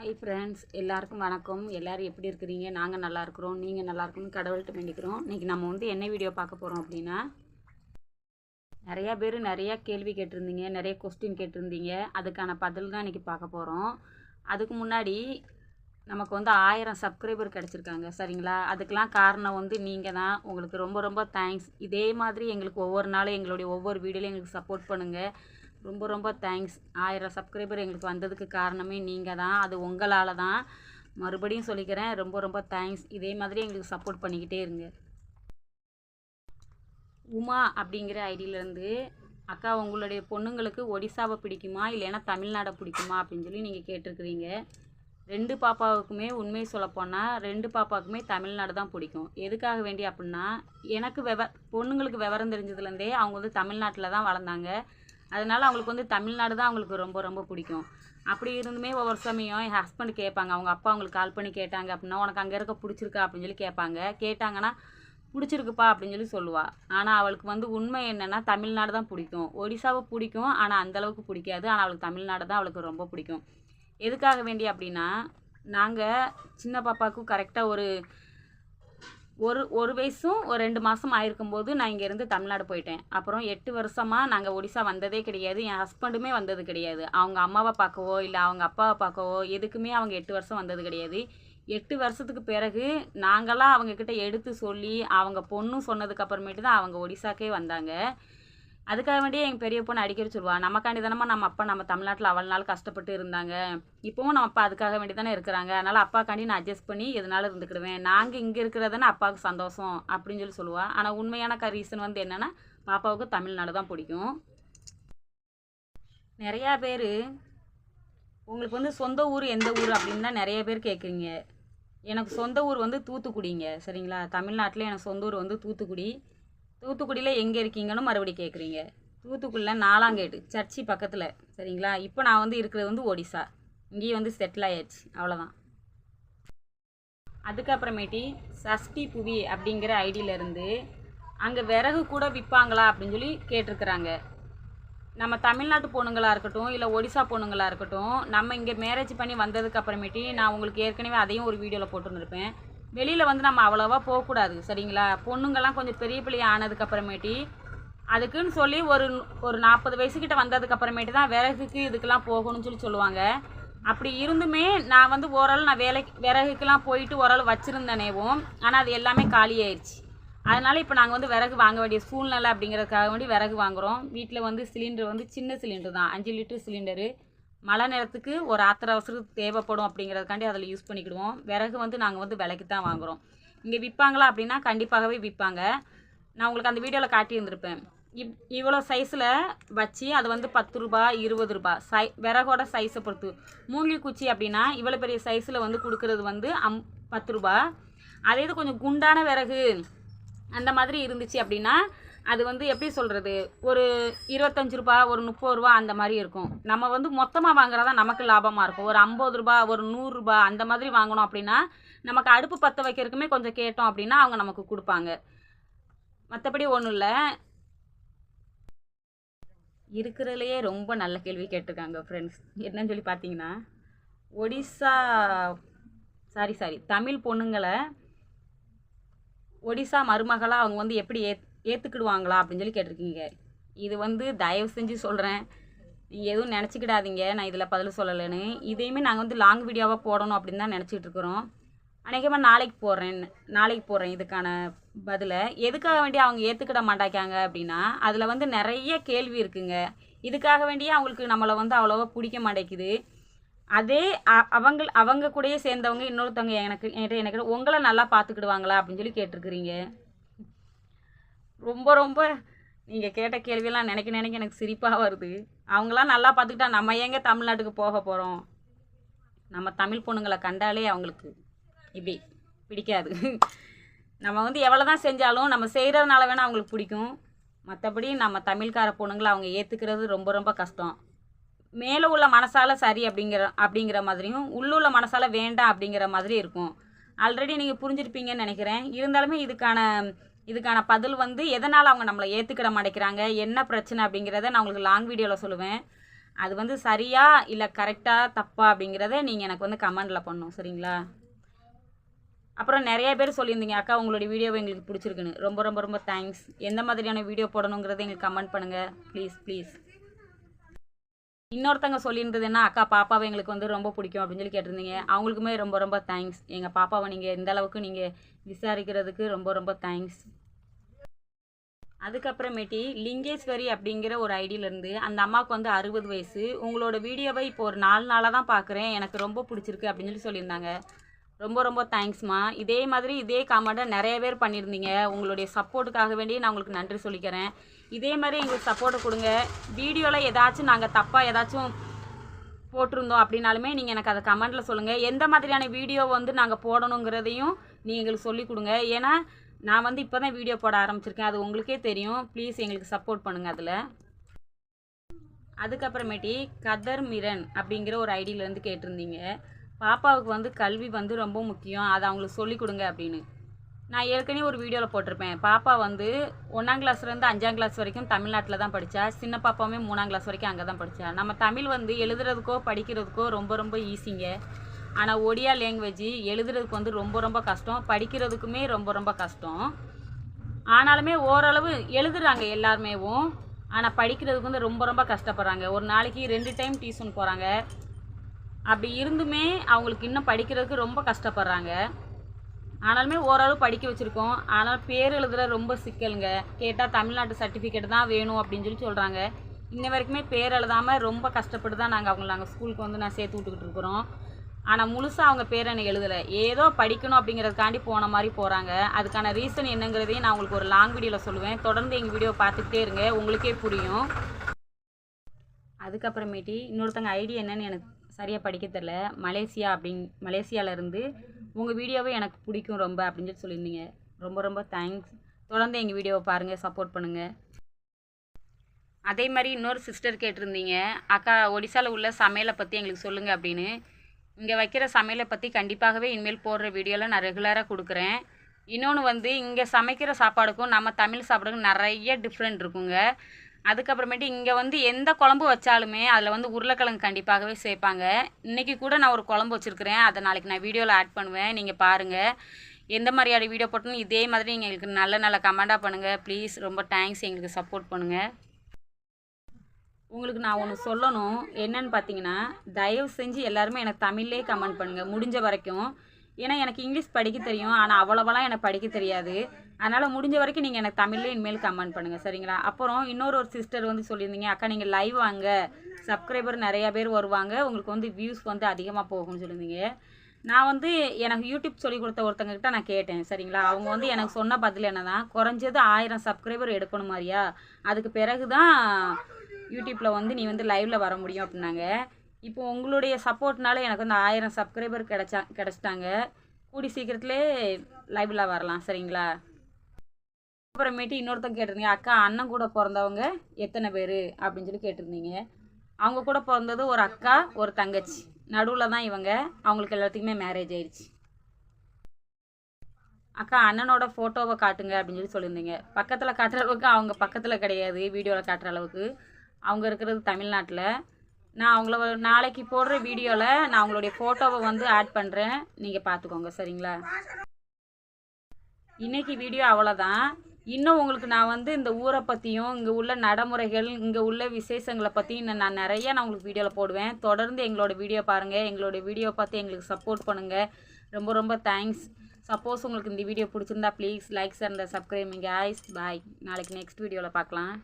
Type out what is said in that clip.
Hi friends, எல்லாருக்கும் வணக்கம். எல்லோரும் எப்படி இருக்கிறீங்க? நாங்கள் நல்லா இருக்கிறோம். நீங்கள் நல்லா இருக்கணும்னு கடவுள்கிட்ட வேண்டிக்கிறோம். இன்றைக்கி நம்ம என்ன வீடியோ பார்க்க போகிறோம் அப்படின்னா, நிறையா பேர் நிறையா கேள்வி கேட்டிருந்தீங்க, நிறைய கொஸ்டின் கேட்டிருந்தீங்க. அதுக்கான பதில் தான் இன்றைக்கி பார்க்க போகிறோம். அதுக்கு முன்னாடி நமக்கு 1000 சப்ஸ்கிரைபர் கிடச்சிருக்காங்க, சரிங்களா? அதுக்கெலாம் காரணம் நீங்கள் தான். உங்களுக்கு ரொம்ப ரொம்ப தேங்க்ஸ். இதே மாதிரி எங்களுக்கு ஒவ்வொரு நாளும் எங்களுடைய ஒவ்வொரு வீடியோலையும் எங்களுக்கு சப்போர்ட் பண்ணுங்கள். ரொம்ப ரொம்ப தேங்க்ஸ். 1000 சப்ஸ்கிரைபர் எங்களுக்கு வந்ததுக்கு காரணமே நீங்கள் தான். அது உங்களால் தான். மறுபடியும் சொல்லிக்கிறேன், ரொம்ப ரொம்ப தேங்க்ஸ். இதே மாதிரி எங்களுக்கு சப்போர்ட் பண்ணிக்கிட்டே இருங்க. உமா அப்படிங்கிற ஐடியிலேருந்து, அக்கா உங்களுடைய பொண்ணுங்களுக்கு ஒடிசாவை பிடிக்குமா இல்லைன்னா தமிழ்நாடை பிடிக்குமா அப்படின்னு சொல்லி நீங்கள் கேட்டிருக்கிறீங்க. 2 பாப்பாவுக்குமே உண்மையை சொல்லப்போனால் 2 பாப்பாவுக்குமே தமிழ்நாடு தான் பிடிக்கும். எதுக்காக வேண்டி அப்படின்னா, எனக்கு பொண்ணுங்களுக்கு விவரம் தெரிஞ்சதுலேருந்தே அவங்க தமிழ்நாட்டில் தான் வளர்ந்தாங்க. அதனால் அவங்களுக்கு தமிழ்நாடு தான் அவங்களுக்கு ரொம்ப ரொம்ப பிடிக்கும். அப்படி இருந்துமே ஒவ்வொரு சமயம் என் ஹஸ்பண்ட் கேட்பாங்க, அவங்க அப்பா அவங்களுக்கு கால் பண்ணி கேட்டாங்க அப்படின்னா, உனக்கு அங்கே இருக்க பிடிச்சிருக்கா அப்படின்னு சொல்லி கேட்பாங்க. கேட்டாங்கன்னா பிடிச்சிருக்குப்பா அப்படின்னு சொல்லி சொல்லுவாள். ஆனால் அவளுக்கு உண்மை என்னென்னா தமிழ்நாடு தான் பிடிக்கும். ஒடிசாவை பிடிக்கும், ஆனால் அந்தளவுக்கு பிடிக்காது. ஆனால் அவளுக்கு தமிழ்நாடு தான் அவளுக்கு ரொம்ப பிடிக்கும். எதுக்காக வேண்டி அப்படின்னா, நாங்கள் சின்ன பாப்பாவுக்கும் கரெக்டாக ஒரு வயசும் ஒரு 2 மாதம் ஆயிருக்கும்போது நான் இங்கேருந்து தமிழ்நாடு போயிட்டேன். அப்புறம் 8 வருஷமாக நாங்கள் ஒடிசா வந்ததே கிடையாது. என் ஹஸ்பண்டுமே வந்தது கிடையாது. அவங்க அம்மாவை பார்க்கவோ இல்லை அவங்க அப்பாவை பார்க்கவோ எதுக்குமே அவங்க 8 வருஷம் வந்தது கிடையாது. 8 வருஷத்துக்கு பிறகு நாங்களாம் அவங்கக்கிட்ட எடுத்து சொல்லி அவங்க பொண்ணும் சொன்னதுக்கப்புறமேட்டு தான் அவங்க ஒடிசாக்கே வந்தாங்க. அதுக்காக வேண்டியே எங்கள் பெரிய பொண்ணு அடிக்கடி சொல்லுவாள், நமக்காண்டி தானம்மா நம்ம அப்பா நம்ம தமிழ்நாட்டில் அவ்வளோ நாள் கஷ்டப்பட்டு இருந்தாங்க, இப்போவும் நம்ம அப்பா அதுக்காக வேண்டி தானே இருக்கிறாங்க, அதனால் அப்பாக்காண்டி நான் அட்ஜஸ்ட் பண்ணி எதனாலும் இருந்துக்கிடுவேன், நாங்கள் இங்கே இருக்கிறதானே அப்பாவுக்கு சந்தோஷம் அப்படின்னு சொல்லி சொல்லுவாள். ஆனால் உண்மையான ரீசன் என்னென்னா, பாப்பாவுக்கு தமிழ்நாடு தான் பிடிக்கும். நிறையா பேர் உங்களுக்கு சொந்த ஊர் எந்த ஊர் அப்படின்னு தான் நிறைய பேர் கேட்குறீங்க. எனக்கு சொந்த ஊர் தூத்துக்குடிங்க, சரிங்களா? தமிழ்நாட்டில் எனக்கு சொந்த ஊர் தூத்துக்குடி. தூத்துக்குடியில் எங்கே இருக்கீங்கன்னு மறுபடியும் கேட்குறீங்க. தூத்துக்குடியில் 4ஆம் கேட்டு சர்ச்சி பக்கத்தில், சரிங்களா? இப்போ நான் இருக்கிறது ஒடிசா. இங்கேயும் செட்டில் ஆயாச்சு, அவ்வளோதான். அதுக்கப்புறமேட்டி சஷ்டி புவி அப்படிங்கிற ஐடியிலேருந்து அங்கே விறகு கூட விற்பாங்களா அப்படின்னு சொல்லி கேட்டிருக்கிறாங்க. நம்ம தமிழ்நாட்டு பொண்ணுங்களாக இருக்கட்டும் இல்லை ஒடிசா பொண்ணுங்களாக இருக்கட்டும், நம்ம இங்கே மேரேஜ் பண்ணி வந்ததுக்கு அப்புறமேட்டி நான் உங்களுக்கு ஏற்கனவே அதையும் ஒரு வீடியோவில் போட்டுருந்துருப்பேன். வெளியில் நம்ம அவ்வளோவா போகக்கூடாது, சரிங்களா? பொண்ணுங்கள்லாம் கொஞ்சம் பெரிய பிள்ளைய ஆனதுக்கப்புறமேட்டி அதுக்குன்னு சொல்லி ஒரு 40 வயசுக்கிட்ட வந்ததுக்கப்புறமேட்டு தான் விறகுக்கு இதுக்கெல்லாம் போகணும்னு சொல்லி சொல்லுவாங்க. அப்படி இருந்துமே நான் ஓரளவு நான் விறகுக்கெல்லாம் போயிட்டு ஓரளவு வச்சுருந்தேனேவும், ஆனால் அது எல்லாமே காலி ஆயிடுச்சு. அதனால் இப்போ நாங்கள் விறகு வாங்க வேண்டிய சூழ்நிலை அப்படிங்கிறதுக்காக வேண்டி விறகு வாங்குகிறோம். வீட்டில் சிலிண்டர் சின்ன சிலிண்டர் தான், 5 லிட்டர் சிலிண்டரு. மழை நேரத்துக்கு ஒரு ஆத்திர அவசரத்துக்கு தேவைப்படும் அப்படிங்கிறதுக்காண்டி அதில் யூஸ் பண்ணிக்கிடுவோம். விறகு நாங்கள் விலைக்கு தான் வாங்குகிறோம். இங்கே விற்பாங்களா அப்படின்னா கண்டிப்பாகவே விற்பாங்க. நான் உங்களுக்கு அந்த வீடியோவில் காட்டியிருந்திருப்பேன். இவ்வளோ சைஸில் வச்சு அது 10 ரூபா 20 ரூபா விறகோட சைஸை பொறுத்து. மூங்கில் குச்சி அப்படின்னா இவ்வளோ பெரிய சைஸில் கொடுக்குறது 10 ரூபா. அதே இது கொஞ்சம் குண்டான விறகு அந்த மாதிரி இருந்துச்சு அப்படின்னா அது எப்படி சொல்கிறது, ஒரு 25 ரூபா ஒரு 30 ரூபா அந்த மாதிரி இருக்கும். நம்ம மொத்தமாக வாங்குறதா நமக்கு லாபமாக இருக்கும். ஒரு 50 ரூபா ஒரு 100 ரூபா அந்த மாதிரி வாங்கணும் அப்படின்னா நமக்கு அடுப்பு பற்ற வைக்கிறதுக்குமே கொஞ்சம் கேட்டோம் அப்படின்னா அவங்க நமக்கு கொடுப்பாங்க. மற்றபடி ஒன்றும் இல்லை. இருக்கிறதுலையே ரொம்ப நல்ல கேள்வி கேட்டிருக்காங்க ஃப்ரெண்ட்ஸ். என்னன்னு சொல்லி பார்த்தீங்கன்னா, ஒடிசா சாரி தமிழ் பொண்ணுங்களை ஒடிசா மருமகளாக அவங்க எப்படி ஏற்றுக்கிடுவாங்களா அப்படின்னு சொல்லி கேட்டிருக்கீங்க. இது தயவு செஞ்சு சொல்கிறேன், நீங்கள் எதுவும் நினச்சிக்கிடாதீங்க நான் இதில் பதில் சொல்லலைன்னு. இதையுமே நாங்கள் லாங் வீடியோவாக போடணும் அப்படின்னு தான் நினச்சிட்டு இருக்கிறோம். அநேகமாக நாளைக்கு போடுறேன் இதுக்கான பதிலை. எதுக்காக வேண்டி அவங்க ஏற்றுக்கிட மாட்டாக்காங்க அப்படின்னா, அதில் நிறைய கேள்வி இருக்குங்க. இதுக்காக வேண்டியே அவங்களுக்கு நம்மளை அவ்வளோவா பிடிக்க மாட்டேங்குது. அதே அவங்க கூடயே சேர்ந்தவங்க இன்னொருத்தவங்க எனக்கு உங்களை நல்லா பார்த்துக்கிடுவாங்களா அப்படின்னு சொல்லி கேட்டிருக்கிறீங்க. ரொம்ப ரொம்ப நீங்கள் கேட்ட கேள்வியெல்லாம் நினைக்க எனக்கு சிரிப்பாக வருது. அவங்களாம் நல்லா பார்த்துக்கிட்டா நம்ம ஏங்க தமிழ்நாட்டுக்கு போக போகிறோம்? நம்ம தமிழ் பொண்ணுங்களை கண்டாலே அவங்களுக்கு இப்படி பிடிக்காது. நம்ம எவ்வளோ தான் செஞ்சாலும் நம்ம செய்கிறதுனால வேணால் அவங்களுக்கு பிடிக்கும். மற்றபடி நம்ம தமிழ்கார பொண்ணுங்களை அவங்க ஏற்றுக்கிறது ரொம்ப ரொம்ப கஷ்டம். மேலே உள்ள மனசால் சரி அப்படிங்கிற மாதிரியும் உள்ளுள்ள மனசால் வேண்டாம் அப்படிங்கிற மாதிரி இருக்கும். ஆல்ரெடி நீங்கள் புரிஞ்சிருப்பீங்கன்னு நினைக்கிறேன். இருந்தாலுமே இதுக்கான பதில் எதனால் அவங்க நம்மளை ஏற்றுக்கிட மாட்டேங்கிறாங்க, என்ன பிரச்சனை அப்படிங்கிறத நான் உங்களுக்கு லாங் வீடியோவில் சொல்லுவேன். அது வந்து சரியா இல்லை கரெக்டாக தப்பா அப்படிங்கிறத நீங்கள் எனக்கு வந்து கமெண்டில் பண்ணணும், சரிங்களா? அப்புறம் நிறைய பேர் சொல்லியிருந்தீங்க, அக்கா உங்களுடைய வீடியோவை எங்களுக்கு பிடிச்சிருக்குன்னு. ரொம்ப ரொம்ப ரொம்ப தேங்க்ஸ். எந்த மாதிரியான வீடியோ போடணுங்கிறத எங்களுக்கு கமெண்ட் பண்ணுங்கள் ப்ளீஸ் ப்ளீஸ். இன்னொருத்தங்க சொல்லியிருந்ததுன்னா, அக்கா பாப்பாவை எங்களுக்கு வந்து ரொம்ப பிடிக்கும் அப்படின்னு சொல்லி கேட்டிருந்தீங்க. அவங்களுக்குமே ரொம்ப ரொம்ப தேங்க்ஸ். எங்கள் பாப்பாவை நீங்கள் இந்த அளவுக்கு நீங்கள் விசாரிக்கிறதுக்கு ரொம்ப ரொம்ப தேங்க்ஸ். அதுக்கப்புறமேட்டி லிங்கேஸ்வரி அப்படிங்கிற ஒரு ஐடியிலேருந்து அந்த அம்மாவுக்கு வந்து 60 வயசு. உங்களோட வீடியோவை இப்போ ஒரு 4 நாளாக தான் பார்க்குறேன், எனக்கு ரொம்ப பிடிச்சிருக்கு அப்படின்னு சொல்லி சொல்லியிருந்தாங்க. ரொம்ப ரொம்ப தேங்க்ஸ்மா. இதே மாதிரி இதே காமெண்ட்டை நிறைய பேர் பண்ணியிருந்தீங்க. உங்களுடைய சப்போர்ட்டுக்காக வேண்டி நான் உங்களுக்கு நன்றி சொல்லிக்கிறேன். இதே மாதிரி எங்களுக்கு சப்போர்ட்டை கொடுங்க. வீடியோவில் ஏதாச்சும் நாங்கள் தப்பாக ஏதாச்சும் போட்டிருந்தோம் அப்படின்னாலுமே நீங்கள் எனக்கு அதை கமெண்ட்டில் சொல்லுங்கள். எந்த மாதிரியான வீடியோ வந்து நாங்கள் போடணுங்கிறதையும் நீங்கள் எங்களுக்கு சொல்லிக் கொடுங்க. ஏன்னா நான் வந்து இப்போ தான் வீடியோ போட ஆரம்பிச்சிருக்கேன், அது உங்களுக்கே தெரியும். ப்ளீஸ் எங்களுக்கு சப்போர்ட் பண்ணுங்கள் அதில். அதுக்கப்புறமேட்டி கதர் மிரன் அப்படிங்கிற ஒரு ஐடியிலேருந்து கேட்டிருந்தீங்க, பாப்பாவுக்கு வந்து கல்வி வந்து ரொம்ப முக்கியம், அதை அவங்களுக்கு சொல்லிக் கொடுங்க அப்படின்னு. நான் ஏற்கனவே ஒரு வீடியோவில் போட்டிருப்பேன். பாப்பா வந்து 1ஆம் கிளாஸ்லேருந்து 5ஆம் கிளாஸ் வரைக்கும் தமிழ்நாட்டில் தான் படித்தா. சின்ன பாப்பாவுமே 3ஆம் கிளாஸ் வரைக்கும் அங்கே தான் படித்தா. நம்ம தமிழ் வந்து எழுதுறதுக்கோ படிக்கிறதுக்கோ ரொம்ப ரொம்ப ஈஸிங்க. ஆனால் ஒடியா லேங்குவேஜ் எழுதுறதுக்கு வந்து ரொம்ப ரொம்ப கஷ்டம், படிக்கிறதுக்குமே ரொம்ப ரொம்ப கஷ்டம். ஆனாலுமே ஓரளவு எழுதுறாங்க எல்லாருமேவும். ஆனால் படிக்கிறதுக்கு வந்து ரொம்ப ரொம்ப கஷ்டப்படுறாங்க. ஒரு நாளைக்கு 2 டைம் டியூஷன் போகிறாங்க. அப்படி இருந்துமே அவங்களுக்கு இன்னும் படிக்கிறதுக்கு ரொம்ப கஷ்டப்படுறாங்க. ஆனாலுமே ஓரளவு படிக்க வச்சுருக்கோம். ஆனால் பேர் எழுதுகிற ரொம்ப சிக்கலுங்க. கேட்டால் தமிழ்நாட்டு சர்டிஃபிகேட் தான் வேணும் அப்படின்னு சொல்லி சொல்கிறாங்க. இன்ன வரைக்குமே பேர் எழுதாமல் ரொம்ப கஷ்டப்பட்டு தான் நாங்கள் ஸ்கூலுக்கு வந்து நான் சேர்த்து விட்டுக்கிட்டு இருக்கிறோம். ஆனால் முழுசாக அவங்க பேரை எனக்கு எழுதலை. ஏதோ படிக்கணும் அப்படிங்கிறதுக்காண்டி போன மாதிரி போகிறாங்க. அதுக்கான ரீசன் என்னங்கிறதையும் நான் உங்களுக்கு ஒரு லாங் வீடியோவில் சொல்லுவேன். தொடர்ந்து எங்கள் வீடியோ பார்த்துக்கிட்டே இருங்க, உங்களுக்கே புரியும். அதுக்கப்புறமேட்டி இன்னொருத்தங்க ஐடி என்னன்னு எனக்கு சரியாக படிக்க தெரில. மலேசியாவிலேருந்து உங்கள் வீடியோவை எனக்கு பிடிக்கும் ரொம்ப அப்படின்னு சொல்லி சொல்லியிருந்தீங்க. ரொம்ப ரொம்ப தேங்க்ஸ். தொடர்ந்து எங்கள் வீடியோவை பாருங்கள், சப்போர்ட் பண்ணுங்கள். அதே மாதிரி இன்னொரு சிஸ்டர் கேட்டிருந்தீங்க, அக்கா ஒடிசாவில் உள்ள சமையலை பற்றி எங்களுக்கு சொல்லுங்கள் அப்படின்னு. இங்கே வைக்கிற சமையலை பற்றி கண்டிப்பாகவே இனிமேல் போடுற வீடியோவில் நான் ரெகுலராக கொடுக்குறேன். இன்னொன்று வந்து இங்கே சமைக்கிற சாப்பாடுக்கும் நம்ம தமிழ் சாப்பாடுக்கும் நிறைய டிஃப்ரெண்ட் இருக்குங்க. அதுக்கப்புறமேட்டு இங்கே வந்து எந்த குழம்பு வச்சாலுமே அதில் வந்து உருளைக்கிழங்கு கண்டிப்பாகவே சேர்ப்பாங்க. இன்றைக்கி கூட நான் ஒரு குழம்பு வச்சுருக்கிறேன், அதை நாளைக்கு நான் வீடியோவில் ஆட் பண்ணுவேன், நீங்கள் பாருங்கள். எந்த மாதிரியான வீடியோ போட்டோன்னு இதே மாதிரி நீங்கள் எங்களுக்கு நல்ல நல்ல கமெண்டாக பண்ணுங்கள் ப்ளீஸ். ரொம்ப தேங்க்ஸ், எங்களுக்கு சப்போர்ட் பண்ணுங்கள். உங்களுக்கு நான் ஒன்று சொல்லணும், என்னன்னு பார்த்தீங்கன்னா, தயவு செஞ்சு எல்லாருமே எனக்கு தமிழ்லேயே கமெண்ட் பண்ணுங்கள் முடிஞ்ச வரைக்கும். ஏன்னா எனக்கு இங்கிலீஷ் படிக்க தெரியும், ஆனால் அவ்வளோவெல்லாம் எனக்கு படிக்க தெரியாது. அதனால் முடிஞ்ச வரைக்கும் நீங்கள் எனக்கு தமிழ்லேயே இனிமேல் கமெண்ட் பண்ணுங்கள், சரிங்களா? அப்புறம் இன்னொரு சிஸ்டர் வந்து சொல்லியிருந்தீங்க, அக்கா நீங்கள் லைவ் வாங்க, சப்ஸ்கிரைபர் நிறையா பேர் வருவாங்க, உங்களுக்கு வந்து வியூஸ் வந்து அதிகமாக போகும்னு சொல்லியிருந்தீங்க. நான் வந்து எனக்கு யூடியூப் சொல்லி கொடுத்த ஒருத்தங்கக்கிட்ட நான் கேட்டேன், சரிங்களா? அவங்க வந்து எனக்கு சொன்ன பதில் என்ன தான், குறைஞ்சது 1000 சப்ஸ்கிரைபர் எடுக்கணும் மாதிரியா, அதுக்கு பிறகு தான் யூடியூப்பில் வந்து நீ வந்து லைவில் வர முடியும் அப்படின்னாங்க. இப்போ உங்களுடைய சப்போர்ட்னால எனக்கு வந்து 1000 சப்ஸ்கிரைபர் கிடச்சிட்டாங்க. கூடி சீக்கிரத்துலே லைவில் வரலாம், சரிங்களா? அப்புறமேட்டு இன்னொருத்தங்க கேட்டிருந்தீங்க, அக்கா அண்ணன் கூட பிறந்தவங்க எத்தனை பேர் அப்படின்னு சொல்லி கேட்டிருந்தீங்க. அவங்க கூட பிறந்தது ஒரு அக்கா ஒரு தங்கச்சி, நடுவில் தான் இவங்க. அவங்களுக்கு எல்லாத்துக்குமே மேரேஜ் ஆயிடுச்சு. அக்கா அண்ணனோட ஃபோட்டோவை காட்டுங்க அப்படின்னு சொல்லி சொல்லியிருந்தீங்க. பக்கத்தில் காட்டுற அளவுக்கு அவங்க பக்கத்தில் கிடையாது, வீடியோவில் காட்டுற அளவுக்கு. அவங்க இருக்கிறது தமிழ்நாட்டில். நான் அவங்கள நாளைக்கு போடுற வீடியோவில் நான் அவங்களுடைய ஃபோட்டோவை வந்து ஆட் பண்ணுறேன், நீங்கள் பார்த்துக்கோங்க, சரிங்களா? இன்றைக்கி வீடியோ அவ்வளோதான். இன்னும் உங்களுக்கு நான் வந்து இந்த ஊரை பற்றியும் இங்கே உள்ள நடைமுறைகள் இங்கே உள்ள விசேஷங்களை பற்றியும் நான் நிறையா உங்களுக்கு வீடியோவில் போடுவேன். தொடர்ந்து எங்களோட வீடியோ பாருங்கள், எங்களோட வீடியோ பார்த்து எங்களுக்கு சப்போர்ட் பண்ணுங்கள். ரொம்ப ரொம்ப தேங்க்ஸ். சப்போஸ் உங்களுக்கு இந்த வீடியோ பிடிச்சிருந்தா please like and subscribe. guys பாய். நாளைக்கு நெக்ஸ்ட் வீடியோவில் பார்க்கலாம்.